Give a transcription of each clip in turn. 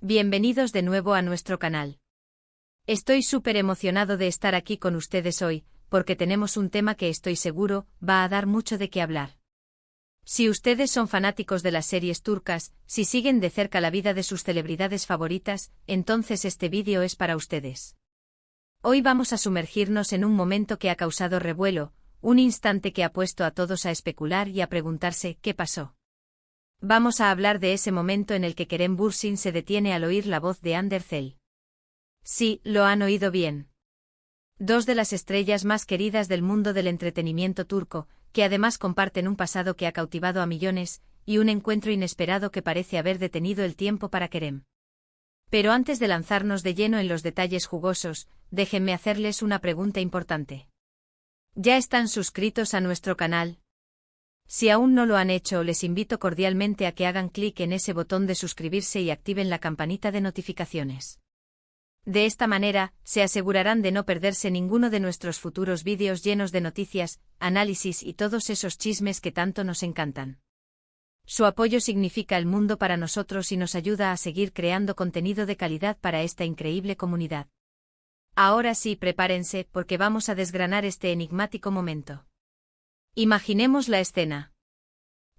Bienvenidos de nuevo a nuestro canal. Estoy súper emocionado de estar aquí con ustedes hoy, porque tenemos un tema que estoy seguro va a dar mucho de qué hablar. Si ustedes son fanáticos de las series turcas, si siguen de cerca la vida de sus celebridades favoritas, entonces este vídeo es para ustedes. Hoy vamos a sumergirnos en un momento que ha causado revuelo, un instante que ha puesto a todos a especular y a preguntarse ¿qué pasó? Vamos a hablar de ese momento en el que Kerem Bürsin se detiene al oír la voz de Hande Erçel. Sí, lo han oído bien. Dos de las estrellas más queridas del mundo del entretenimiento turco, que además comparten un pasado que ha cautivado a millones, y un encuentro inesperado que parece haber detenido el tiempo para Kerem. Pero antes de lanzarnos de lleno en los detalles jugosos, déjenme hacerles una pregunta importante. ¿Ya están suscritos a nuestro canal? Si aún no lo han hecho, les invito cordialmente a que hagan clic en ese botón de suscribirse y activen la campanita de notificaciones. De esta manera, se asegurarán de no perderse ninguno de nuestros futuros vídeos llenos de noticias, análisis y todos esos chismes que tanto nos encantan. Su apoyo significa el mundo para nosotros y nos ayuda a seguir creando contenido de calidad para esta increíble comunidad. Ahora sí, prepárense, porque vamos a desgranar este enigmático momento. Imaginemos la escena.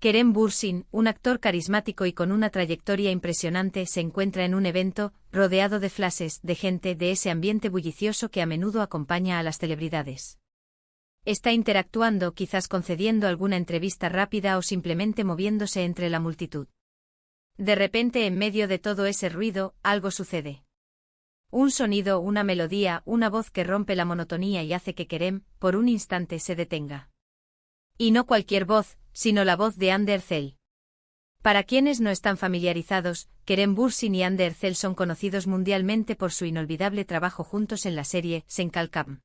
Kerem Bürsin, un actor carismático y con una trayectoria impresionante, se encuentra en un evento, rodeado de flashes, de gente, de ese ambiente bullicioso que a menudo acompaña a las celebridades. Está interactuando, quizás concediendo alguna entrevista rápida o simplemente moviéndose entre la multitud. De repente, en medio de todo ese ruido, algo sucede. Un sonido, una melodía, una voz que rompe la monotonía y hace que Kerem, por un instante, se detenga. Y no cualquier voz, sino la voz de Hande Erçel. Para quienes no están familiarizados, Kerem Bürsin y Hande Erçel son conocidos mundialmente por su inolvidable trabajo juntos en la serie Sen Kalkam.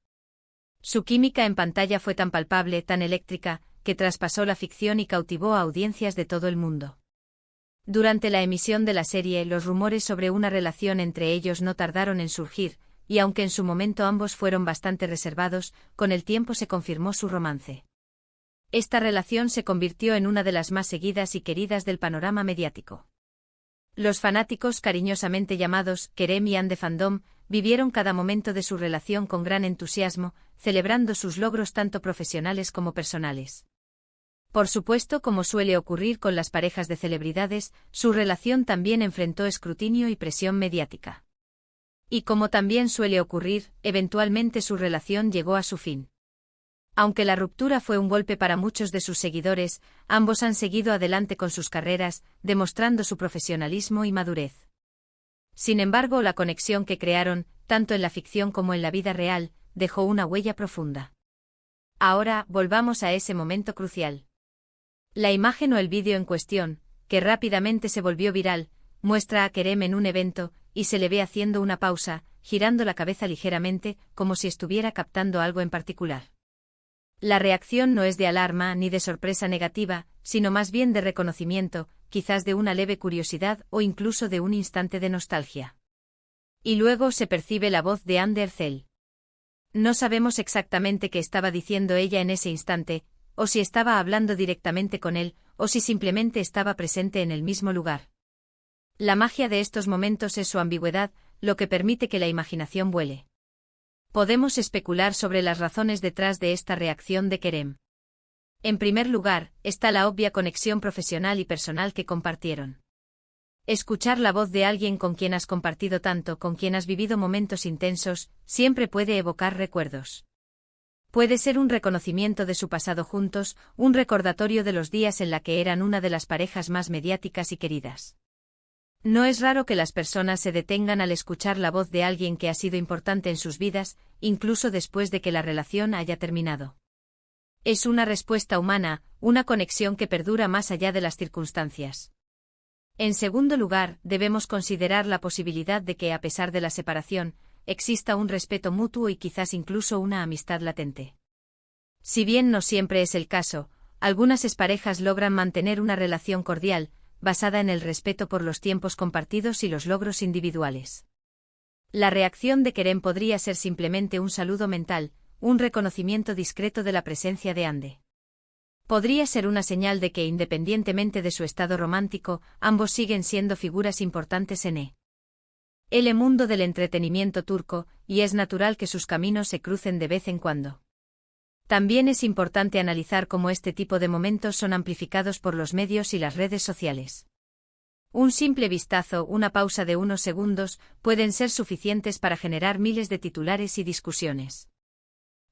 Su química en pantalla fue tan palpable, tan eléctrica, que traspasó la ficción y cautivó a audiencias de todo el mundo. Durante la emisión de la serie, los rumores sobre una relación entre ellos no tardaron en surgir, y aunque en su momento ambos fueron bastante reservados, con el tiempo se confirmó su romance. Esta relación se convirtió en una de las más seguidas y queridas del panorama mediático. Los fanáticos, cariñosamente llamados Kerem y Hande Fandom, vivieron cada momento de su relación con gran entusiasmo, celebrando sus logros tanto profesionales como personales. Por supuesto, como suele ocurrir con las parejas de celebridades, su relación también enfrentó escrutinio y presión mediática. Y como también suele ocurrir, eventualmente su relación llegó a su fin. Aunque la ruptura fue un golpe para muchos de sus seguidores, ambos han seguido adelante con sus carreras, demostrando su profesionalismo y madurez. Sin embargo, la conexión que crearon, tanto en la ficción como en la vida real, dejó una huella profunda. Ahora, volvamos a ese momento crucial. La imagen o el vídeo en cuestión, que rápidamente se volvió viral, muestra a Kerem en un evento, y se le ve haciendo una pausa, girando la cabeza ligeramente, como si estuviera captando algo en particular. La reacción no es de alarma ni de sorpresa negativa, sino más bien de reconocimiento, quizás de una leve curiosidad o incluso de un instante de nostalgia. Y luego se percibe la voz de Hande Erçel. No sabemos exactamente qué estaba diciendo ella en ese instante, o si estaba hablando directamente con él, o si simplemente estaba presente en el mismo lugar. La magia de estos momentos es su ambigüedad, lo que permite que la imaginación vuele. Podemos especular sobre las razones detrás de esta reacción de Kerem. En primer lugar, está la obvia conexión profesional y personal que compartieron. Escuchar la voz de alguien con quien has compartido tanto, con quien has vivido momentos intensos, siempre puede evocar recuerdos. Puede ser un reconocimiento de su pasado juntos, un recordatorio de los días en la que eran una de las parejas más mediáticas y queridas. No es raro que las personas se detengan al escuchar la voz de alguien que ha sido importante en sus vidas, incluso después de que la relación haya terminado. Es una respuesta humana, una conexión que perdura más allá de las circunstancias. En segundo lugar, debemos considerar la posibilidad de que, a pesar de la separación, exista un respeto mutuo y quizás incluso una amistad latente. Si bien no siempre es el caso, algunas exparejas logran mantener una relación cordial, basada en el respeto por los tiempos compartidos y los logros individuales. La reacción de Kerem podría ser simplemente un saludo mental, un reconocimiento discreto de la presencia de Hande. Podría ser una señal de que, independientemente de su estado romántico, ambos siguen siendo figuras importantes en El mundo del entretenimiento turco, y es natural que sus caminos se crucen de vez en cuando. También es importante analizar cómo este tipo de momentos son amplificados por los medios y las redes sociales. Un simple vistazo, una pausa de unos segundos, pueden ser suficientes para generar miles de titulares y discusiones.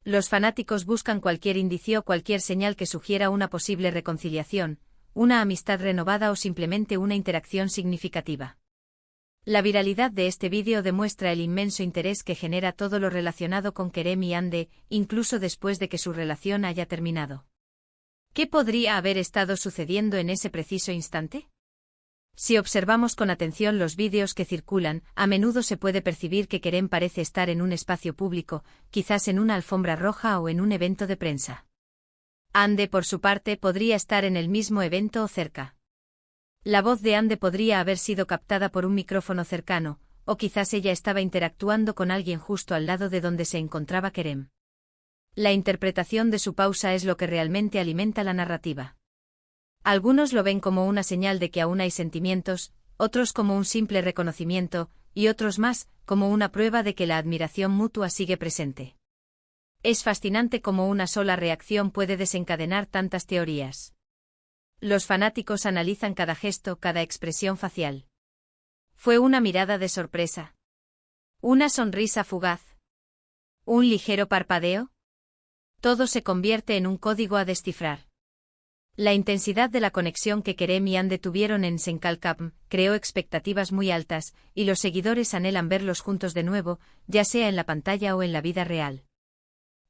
Los fanáticos buscan cualquier indicio, cualquier señal que sugiera una posible reconciliación, una amistad renovada o simplemente una interacción significativa. La viralidad de este vídeo demuestra el inmenso interés que genera todo lo relacionado con Kerem y Hande, incluso después de que su relación haya terminado. ¿Qué podría haber estado sucediendo en ese preciso instante? Si observamos con atención los vídeos que circulan, a menudo se puede percibir que Kerem parece estar en un espacio público, quizás en una alfombra roja o en un evento de prensa. Hande, por su parte, podría estar en el mismo evento o cerca. La voz de Hande podría haber sido captada por un micrófono cercano, o quizás ella estaba interactuando con alguien justo al lado de donde se encontraba Kerem. La interpretación de su pausa es lo que realmente alimenta la narrativa. Algunos lo ven como una señal de que aún hay sentimientos, otros como un simple reconocimiento, y otros más, como una prueba de que la admiración mutua sigue presente. Es fascinante cómo una sola reacción puede desencadenar tantas teorías. Los fanáticos analizan cada gesto, cada expresión facial. ¿Fue una mirada de sorpresa? ¿Una sonrisa fugaz? ¿Un ligero parpadeo? Todo se convierte en un código a descifrar. La intensidad de la conexión que Kerem y Hande tuvieron en Senkalkapm creó expectativas muy altas, y los seguidores anhelan verlos juntos de nuevo, ya sea en la pantalla o en la vida real.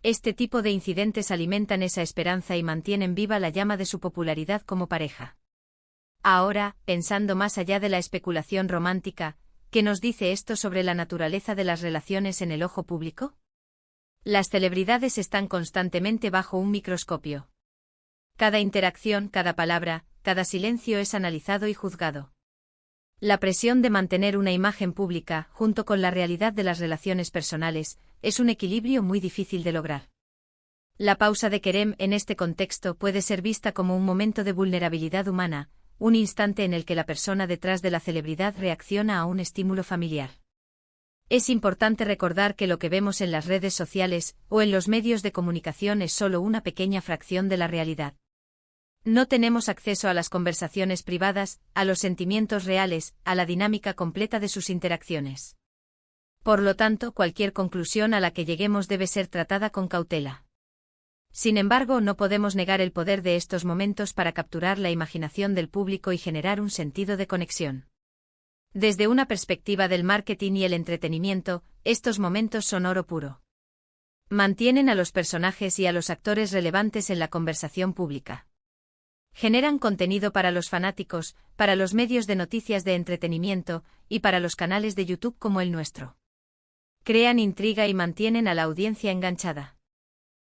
Este tipo de incidentes alimentan esa esperanza y mantienen viva la llama de su popularidad como pareja. Ahora, pensando más allá de la especulación romántica, ¿qué nos dice esto sobre la naturaleza de las relaciones en el ojo público? Las celebridades están constantemente bajo un microscopio. Cada interacción, cada palabra, cada silencio es analizado y juzgado. La presión de mantener una imagen pública, junto con la realidad de las relaciones personales, es un equilibrio muy difícil de lograr. La pausa de Kerem en este contexto puede ser vista como un momento de vulnerabilidad humana, un instante en el que la persona detrás de la celebridad reacciona a un estímulo familiar. Es importante recordar que lo que vemos en las redes sociales o en los medios de comunicación es solo una pequeña fracción de la realidad. No tenemos acceso a las conversaciones privadas, a los sentimientos reales, a la dinámica completa de sus interacciones. Por lo tanto, cualquier conclusión a la que lleguemos debe ser tratada con cautela. Sin embargo, no podemos negar el poder de estos momentos para capturar la imaginación del público y generar un sentido de conexión. Desde una perspectiva del marketing y el entretenimiento, estos momentos son oro puro. Mantienen a los personajes y a los actores relevantes en la conversación pública. Generan contenido para los fanáticos, para los medios de noticias de entretenimiento, y para los canales de YouTube como el nuestro. Crean intriga y mantienen a la audiencia enganchada.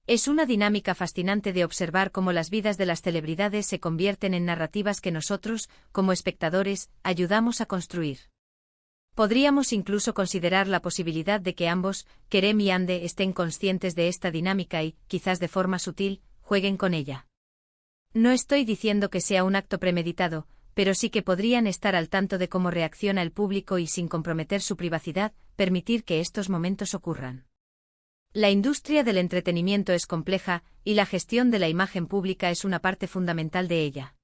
Es una dinámica fascinante de observar cómo las vidas de las celebridades se convierten en narrativas que nosotros, como espectadores, ayudamos a construir. Podríamos incluso considerar la posibilidad de que ambos, Kerem y Hande, estén conscientes de esta dinámica y, quizás de forma sutil, jueguen con ella. No estoy diciendo que sea un acto premeditado, pero sí que podrían estar al tanto de cómo reacciona el público y, sin comprometer su privacidad, permitir que estos momentos ocurran. La industria del entretenimiento es compleja, y la gestión de la imagen pública es una parte fundamental de ella.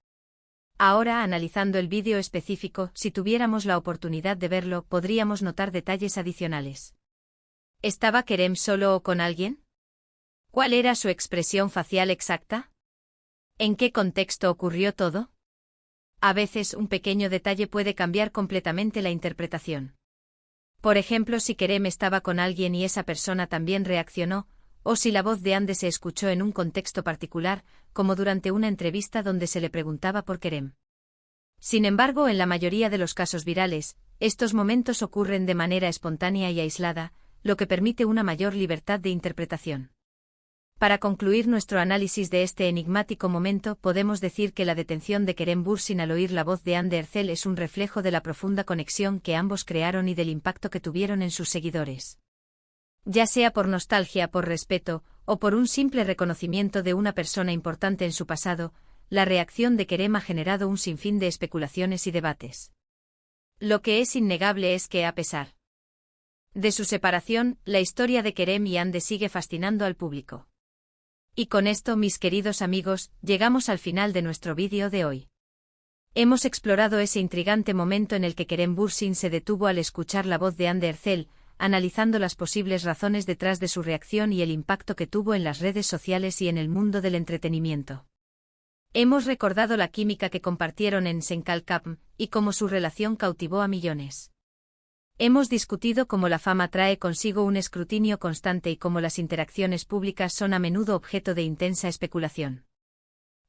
Ahora, analizando el vídeo específico, si tuviéramos la oportunidad de verlo, podríamos notar detalles adicionales. ¿Estaba Kerem solo o con alguien? ¿Cuál era su expresión facial exacta? ¿En qué contexto ocurrió todo? A veces un pequeño detalle puede cambiar completamente la interpretación. Por ejemplo, si Kerem estaba con alguien y esa persona también reaccionó, o si la voz de Hande se escuchó en un contexto particular, como durante una entrevista donde se le preguntaba por Kerem. Sin embargo, en la mayoría de los casos virales, estos momentos ocurren de manera espontánea y aislada, lo que permite una mayor libertad de interpretación. Para concluir nuestro análisis de este enigmático momento, podemos decir que la detención de Kerem Bürsin al oír la voz de Hande Erçel es un reflejo de la profunda conexión que ambos crearon y del impacto que tuvieron en sus seguidores. Ya sea por nostalgia, por respeto, o por un simple reconocimiento de una persona importante en su pasado, la reacción de Kerem ha generado un sinfín de especulaciones y debates. Lo que es innegable es que, a pesar de su separación, la historia de Kerem y Ande sigue fascinando al público. Y con esto, mis queridos amigos, llegamos al final de nuestro vídeo de hoy. Hemos explorado ese intrigante momento en el que Kerem Bürsin se detuvo al escuchar la voz de Hande Erçel, analizando las posibles razones detrás de su reacción y el impacto que tuvo en las redes sociales y en el mundo del entretenimiento. Hemos recordado la química que compartieron en Senkalkapm y cómo su relación cautivó a millones. Hemos discutido cómo la fama trae consigo un escrutinio constante y cómo las interacciones públicas son a menudo objeto de intensa especulación.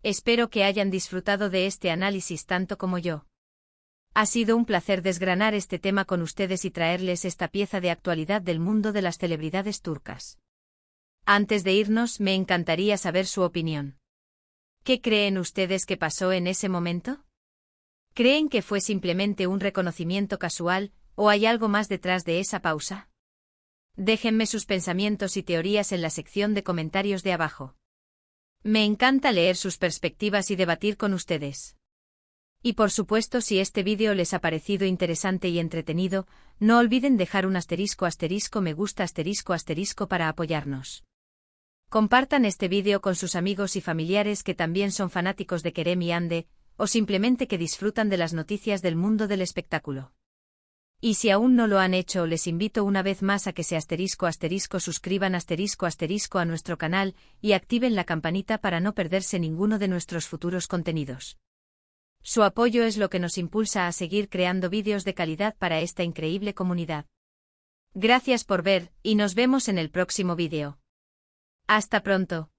Espero que hayan disfrutado de este análisis tanto como yo. Ha sido un placer desgranar este tema con ustedes y traerles esta pieza de actualidad del mundo de las celebridades turcas. Antes de irnos, me encantaría saber su opinión. ¿Qué creen ustedes que pasó en ese momento? ¿Creen que fue simplemente un reconocimiento casual, o hay algo más detrás de esa pausa? Déjenme sus pensamientos y teorías en la sección de comentarios de abajo. Me encanta leer sus perspectivas y debatir con ustedes. Y por supuesto, si este vídeo les ha parecido interesante y entretenido, no olviden dejar un **me gusta *** para apoyarnos. Compartan este vídeo con sus amigos y familiares que también son fanáticos de Kerem y Hande, o simplemente que disfrutan de las noticias del mundo del espectáculo. Y si aún no lo han hecho, les invito una vez más a que se suscriban a nuestro canal y activen la campanita para no perderse ninguno de nuestros futuros contenidos. Su apoyo es lo que nos impulsa a seguir creando vídeos de calidad para esta increíble comunidad. Gracias por ver, y nos vemos en el próximo vídeo. Hasta pronto.